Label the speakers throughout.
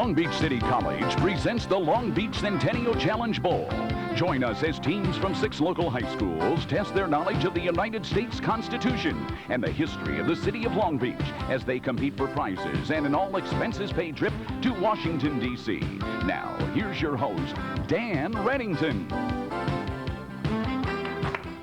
Speaker 1: Long Beach City College presents the Long Beach Centennial Challenge Bowl. Join us as teams from 6 local high schools test their knowledge of the United States Constitution and the history of the city of Long Beach as they compete for prizes and an all-expenses-paid trip to Washington, D.C. Now, here's your host, Dan Reddington.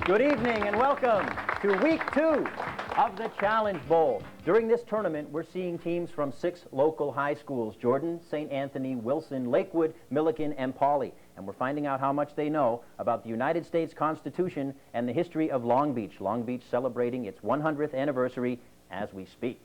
Speaker 2: Good evening and welcome to week 2 of the Challenge Bowl. During this tournament, we're seeing teams from 6 local high schools: Jordan, St. Anthony, Wilson, Lakewood, Milliken, and Pauley. And we're finding out how much they know about the United States Constitution and the history of Long Beach. Long Beach celebrating its 100th anniversary as we speak.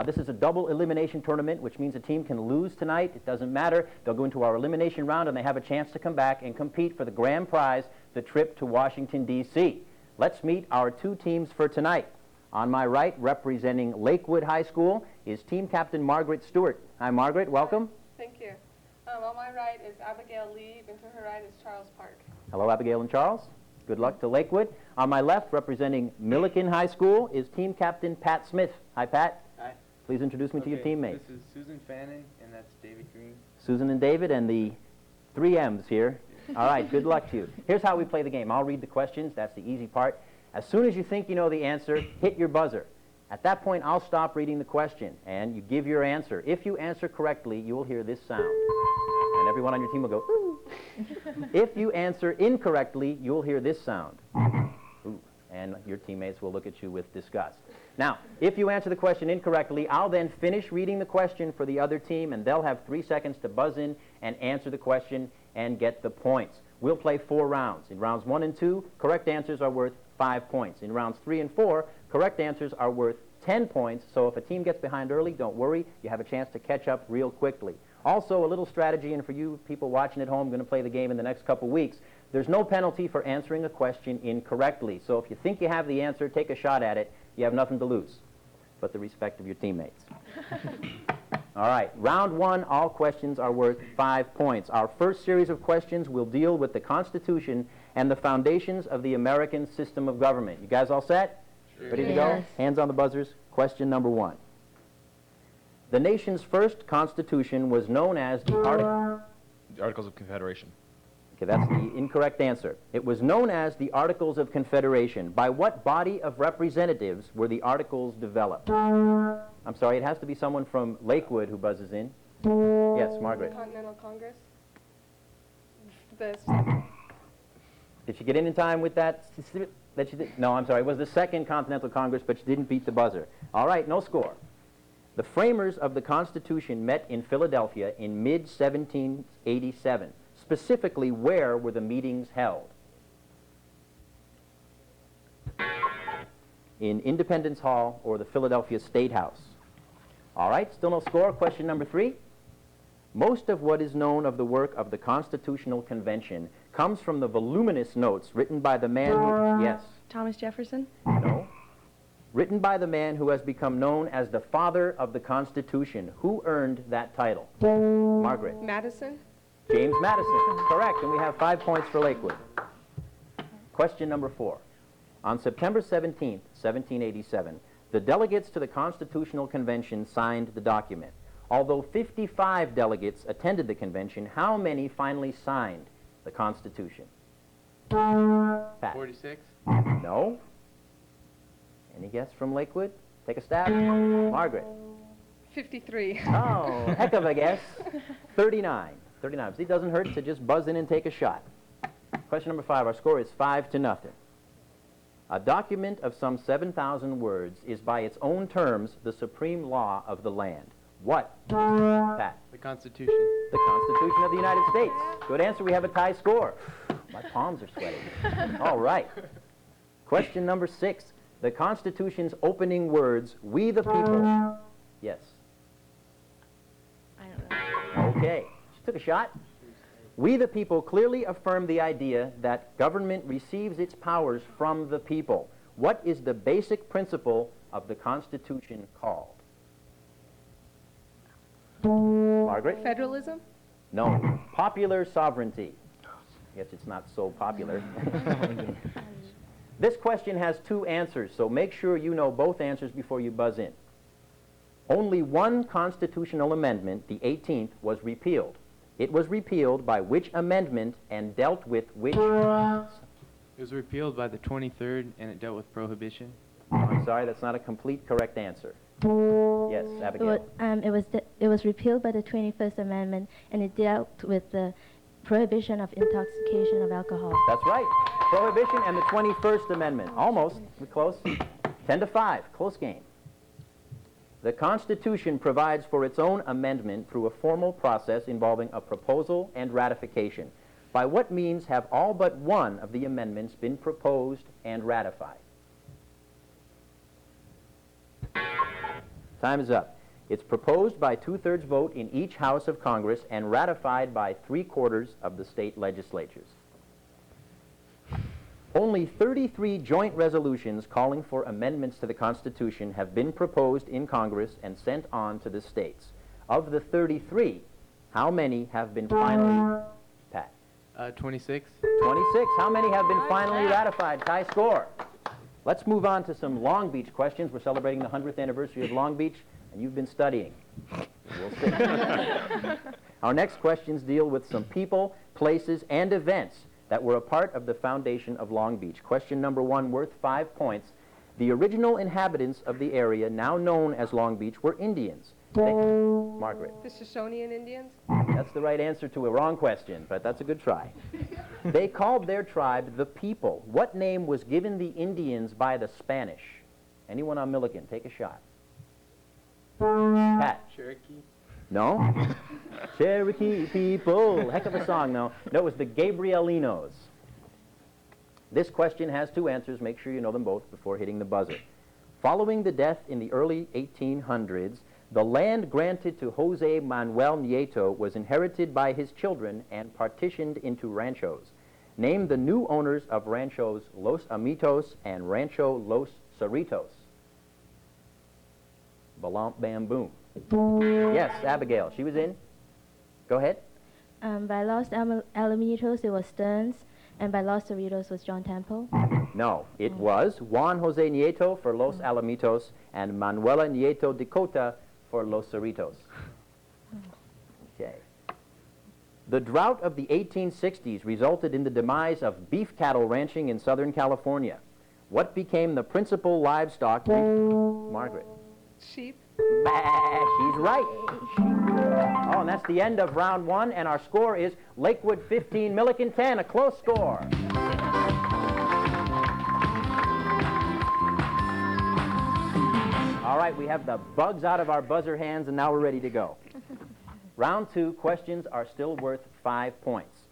Speaker 2: This is a double elimination tournament, which means a team can lose tonight. It doesn't matter. They'll go into our elimination round and they have a chance to come back and compete for the grand prize, the trip to Washington, D.C. Let's meet our 2 teams for tonight. On my right, representing Lakewood High School, is team captain Margaret Stewart. Hi, Margaret. Welcome.
Speaker 3: Thank you. On my right is Abigail Lee, and to her right is Charles Park.
Speaker 2: Hello, Abigail and Charles. Good luck to Lakewood. On my left, representing Milliken High School, is team captain Pat Smith. Hi, Pat.
Speaker 4: Hi.
Speaker 2: Please introduce me to your teammates.
Speaker 4: This is Susan Fannin, and that's David Green.
Speaker 2: Susan and David, and the 3 M's here. All right, good luck to you. Here's how we play the game. I'll read the questions. That's the easy part. As soon as you think you know the answer, hit your buzzer. At that point, I'll stop reading the question, and you give your answer. If you answer correctly, you will hear this sound. And everyone on your team will go, ooh. If you answer incorrectly, you'll hear this sound. Ooh. And your teammates will look at you with disgust. Now, if you answer the question incorrectly, I'll then finish reading the question for the other team, and they'll have 3 seconds to buzz in and answer the question and get the points. We'll play 4 rounds. In rounds 1 and 2, correct answers are worth 5 points. In rounds 3 and 4, correct answers are worth 10 points. So if a team gets behind early, don't worry. You have a chance to catch up real quickly. Also, a little strategy, and for you people watching at home going to play the game in the next couple weeks, there's no penalty for answering a question incorrectly. So if you think you have the answer, take a shot at it. You have nothing to lose but the respect of your teammates. All right, round 1, all questions are worth 5 points. Our first series of questions will deal with the Constitution and the foundations of the American system of government. You guys all set?
Speaker 4: Sure.
Speaker 2: Ready to go? Hands on the buzzers. Question number 1. The nation's first Constitution was known as the
Speaker 5: Articles of Confederation.
Speaker 2: Okay, that's the incorrect answer. It was known as the Articles of Confederation. By what body of representatives were the Articles developed? I'm sorry, it has to be someone from Lakewood who buzzes in. Yes, Margaret.
Speaker 3: Continental Congress.
Speaker 2: Did she get in time with that? No, I'm sorry. It was the Second Continental Congress, but she didn't beat the buzzer. All right, no score. The framers of the Constitution met in Philadelphia in mid-1787. Specifically, where were the meetings held? In Independence Hall or the Philadelphia State House? All right, still no score. Question number 3. Most of what is known of the work of the Constitutional Convention comes from the voluminous notes written by the man who... Yes.
Speaker 6: Thomas Jefferson?
Speaker 2: No. Written by the man who has become known as the father of the Constitution. Who earned that title? Margaret.
Speaker 3: Madison.
Speaker 2: James Madison. Correct, and we have 5 points for Lakewood. Question number 4. On September 17th, 1787, the delegates to the Constitutional Convention signed the document. Although 55 delegates attended the convention, how many finally signed the Constitution? Pat.
Speaker 4: 46.
Speaker 2: No. Any guess from Lakewood? Take a stab. Margaret.
Speaker 3: 53.
Speaker 2: Oh, heck of a guess. 39. 39. See, it doesn't hurt to just buzz in and take a shot. Question number 5. Our score is 5-0. A document of some 7,000 words is by its own terms the supreme law of the land. What? Pat.
Speaker 4: The Constitution.
Speaker 2: The Constitution of the United States. Good answer. We have a tie score. My palms are sweating. All right. Question number 6. The Constitution's opening words, "We the people." Yes.
Speaker 6: I don't know.
Speaker 2: Okay. She took a shot. "We the people" clearly affirm the idea that government receives its powers from the people. What is the basic principle of the Constitution called? Margaret?
Speaker 3: Federalism.
Speaker 2: No. Popular sovereignty. I guess it's not so popular. This question has 2 answers, so make sure you know both answers before you buzz in. Only one constitutional amendment, the 18th, was repealed. It was repealed by which amendment and dealt with which...
Speaker 4: It was repealed by the 23rd, and it dealt with prohibition.
Speaker 2: I'm sorry, that's not a complete correct answer. Yes, Abigail.
Speaker 6: It was repealed by the 21st Amendment, and it dealt with the prohibition of intoxication of alcohol.
Speaker 2: That's right. Prohibition and the 21st Amendment. Almost. We're close. 10-5. Close game. The Constitution provides for its own amendment through a formal process involving a proposal and ratification. By what means have all but one of the amendments been proposed and ratified? Time is up. It's proposed by 2/3 vote in each House of Congress and ratified by 3/4 of the state legislatures. Only 33 joint resolutions calling for amendments to the Constitution have been proposed in Congress and sent on to the states. Of the 33, how many have been finally, Pat?
Speaker 4: 26.
Speaker 2: 26. How many have been finally ratified? Tie score. Let's move on to some Long Beach questions. We're celebrating the 100th anniversary of Long Beach, and you've been studying. We'll see. Our next questions deal with some people, places, and events that were a part of the foundation of Long Beach. Question number 1, worth 5 points. The original inhabitants of the area now known as Long Beach were Indians. Margaret.
Speaker 3: The Shoshonean Indians?
Speaker 2: That's the right answer to a wrong question, but that's a good try. They called their tribe the People. What name was given the Indians by the Spanish? Anyone on Milligan? Take a shot. Pat.
Speaker 4: Cherokee.
Speaker 2: No? Cherokee people. Heck of a song, though. No, it was the Gabrielinos. This question has 2 answers. Make sure you know them both before hitting the buzzer. Following the death in the early 1800s, the land granted to Jose Manuel Nieto was inherited by his children and partitioned into ranchos. Name the new owners of ranchos Los Amitos and Rancho Los Cerritos. Balamp bam boom. Yes, Abigail. She was in. Go ahead.
Speaker 6: By Los Alamitos, it was Stearns, and by Los Cerritos was John Temple.
Speaker 2: No, it was Juan Jose Nieto for Los Alamitos and Manuela Nieto de Cota for Los Cerritos. Okay. The drought of the 1860s resulted in the demise of beef cattle ranching in Southern California. What became the principal livestock? Margaret.
Speaker 3: Sheep?
Speaker 2: Bah, she's right. Oh, and that's the end of round 1, and our score is Lakewood 15, Milliken 10, a close score. All right, we have the bugs out of our buzzer hands, and now we're ready to go. Round 2, questions are still worth 5 points.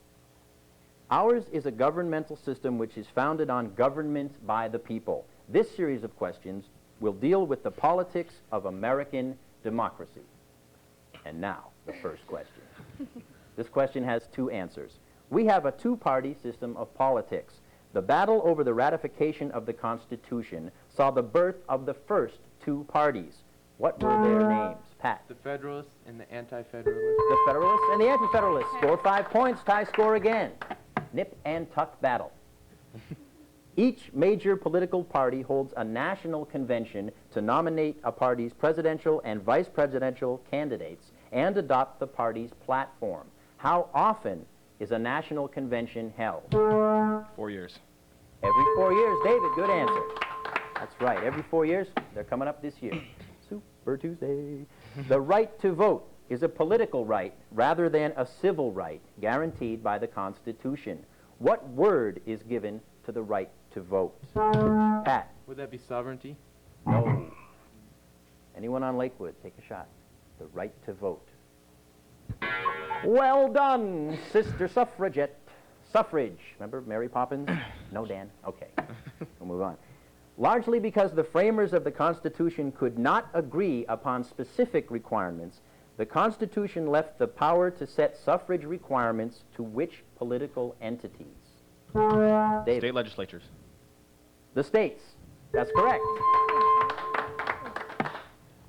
Speaker 2: Ours is a governmental system which is founded on government by the people. This series of questions will deal with the politics of American democracy. And now, the first question. This question has 2 answers. We have a 2-party system of politics. The battle over the ratification of the Constitution saw the birth of the first 2 parties. What were their names? Pat.
Speaker 4: The Federalists and the Anti-Federalists.
Speaker 2: The Federalists and the Anti-Federalists. Score 5 points. Tie score again. Nip and tuck battle. Each major political party holds a national convention to nominate a party's presidential and vice presidential candidates and adopt the party's platform. How often is a national convention held?
Speaker 5: 4 years.
Speaker 2: Every 4 years. David, good answer. That's right. Every 4 years. They're coming up this year. Super Tuesday. The right to vote is a political right rather than a civil right guaranteed by the Constitution. What word is given to the right to vote? Pat.
Speaker 4: Would that be sovereignty?
Speaker 2: No. Anyone on Lakewood? Take a shot. The right to vote. Well done, Sister Suffragette. Suffrage. Remember Mary Poppins? No, Dan? Okay. We'll move on. Largely because the framers of the Constitution could not agree upon specific requirements, the Constitution left the power to set suffrage requirements to which political entities? David.
Speaker 5: State legislatures.
Speaker 2: The states. That's correct.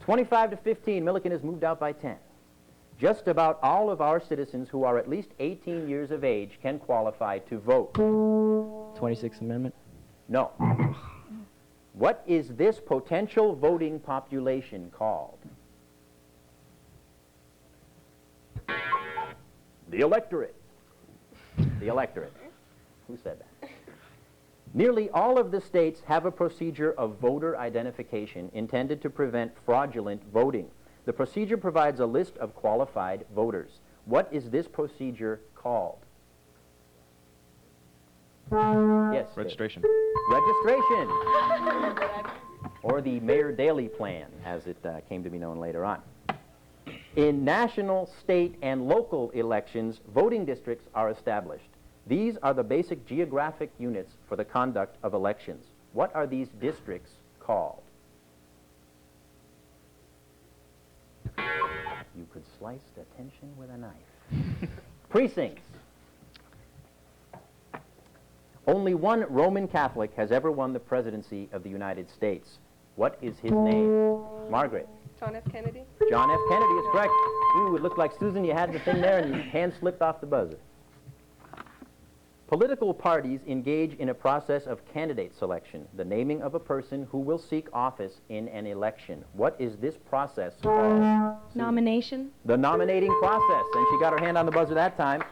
Speaker 2: 25 to 15. Milliken has moved out by 10. Just about all of our citizens who are at least 18 years of age can qualify to vote.
Speaker 7: 26th Amendment?
Speaker 2: No. What is this potential voting population called? The electorate. The electorate. Who said that? Nearly all of the states have a procedure of voter identification intended to prevent fraudulent voting. The procedure provides a list of qualified voters. What is this procedure called? Yes.
Speaker 5: Registration.
Speaker 2: Registration. Or the Mayor Daley Plan, as it came to be known later on. In national, state, and local elections, voting districts are established. These are the basic geographic units for the conduct of elections. What are these districts called? You could slice the tension with a knife. Precincts. Only one Roman Catholic has ever won the presidency of the United States. What is his name? Margaret.
Speaker 3: John F. Kennedy.
Speaker 2: John F. Kennedy is correct. Ooh, it looked like, Susan, you had the thing there and your hand slipped off the buzzer. Political parties engage in a process of candidate selection, the naming of a person who will seek office in an election. What is this process called?
Speaker 8: Nomination.
Speaker 2: The nominating process. And she got her hand on the buzzer that time.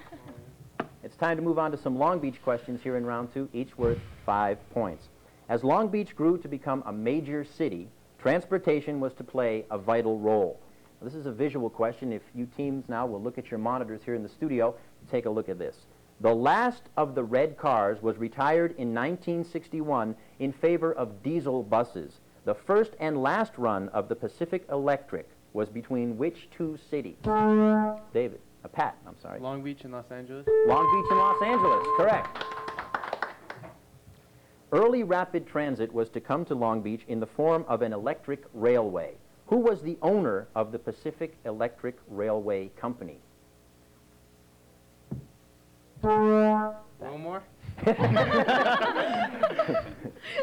Speaker 2: It's time to move on to some Long Beach questions here in round 2, each worth 5 points. As Long Beach grew to become a major city, transportation was to play a vital role. Now, this is a visual question. If you teams now will look at your monitors here in the studio, take a look at this. The last of the red cars was retired in 1961 in favor of diesel buses. The first and last run of the Pacific Electric was between which two cities? David. Pat, I'm sorry.
Speaker 4: Long Beach and Los Angeles.
Speaker 2: Long Beach and Los Angeles, correct. Early rapid transit was to come to Long Beach in the form of an electric railway. Who was the owner of the Pacific Electric Railway Company?
Speaker 4: Wilmore.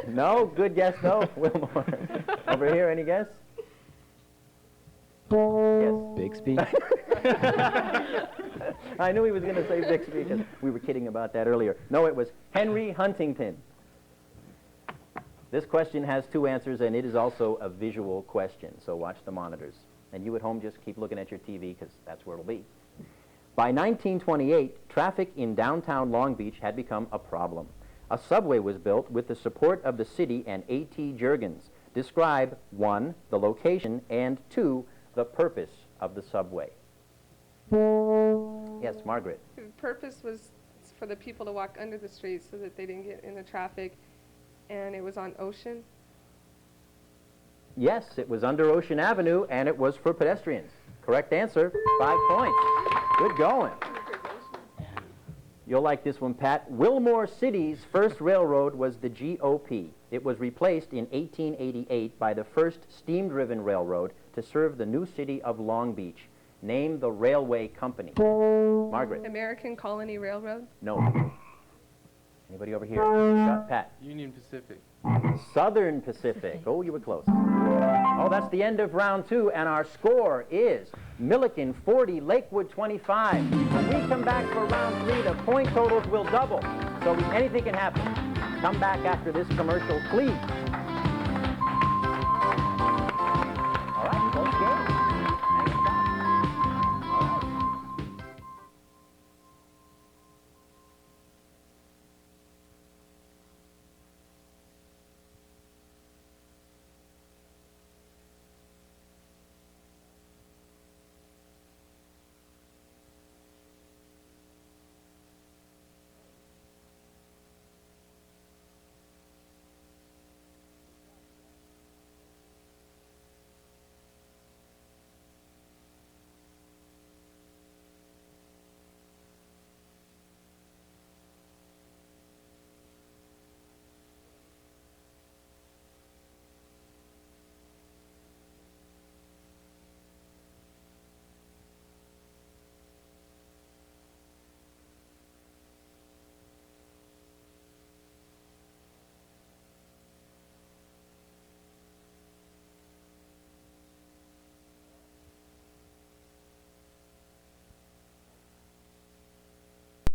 Speaker 2: No, good guess though. Wilmore. Over here, any guess? Yes.
Speaker 7: Bixby.
Speaker 2: I knew he was going to say Bixby because we were kidding about that earlier. No, it was Henry Huntington. This question has 2 answers, and it is also a visual question, so watch the monitors. And you at home, just keep looking at your TV because that's where it'll be. By 1928, traffic in downtown Long Beach had become a problem. A subway was built with the support of the city and A.T. Jurgens. Describe 1, the location, and 2, the purpose of the subway. Yes, Margaret.
Speaker 3: The purpose was for the people to walk under the street so that they didn't get in the traffic, and it was on Ocean.
Speaker 2: Yes, it was under Ocean Avenue, and it was for pedestrians. Correct answer, 5 points. Good going. You'll like this one, Pat. Wilmore City's first railroad was the GOP. It was replaced in 1888 by the first steam-driven railroad to serve the new city of Long Beach. Name the railway company. Margaret.
Speaker 3: American Colony Railroad.
Speaker 2: No. Anybody over here? Pat.
Speaker 4: Union Pacific.
Speaker 2: Southern Pacific. Oh, you were close. Oh, that's the end of round 2, and our score is Milliken 40, Lakewood 25. When we come back for round 3, the point totals will double, so anything can happen. Come back after this commercial, please.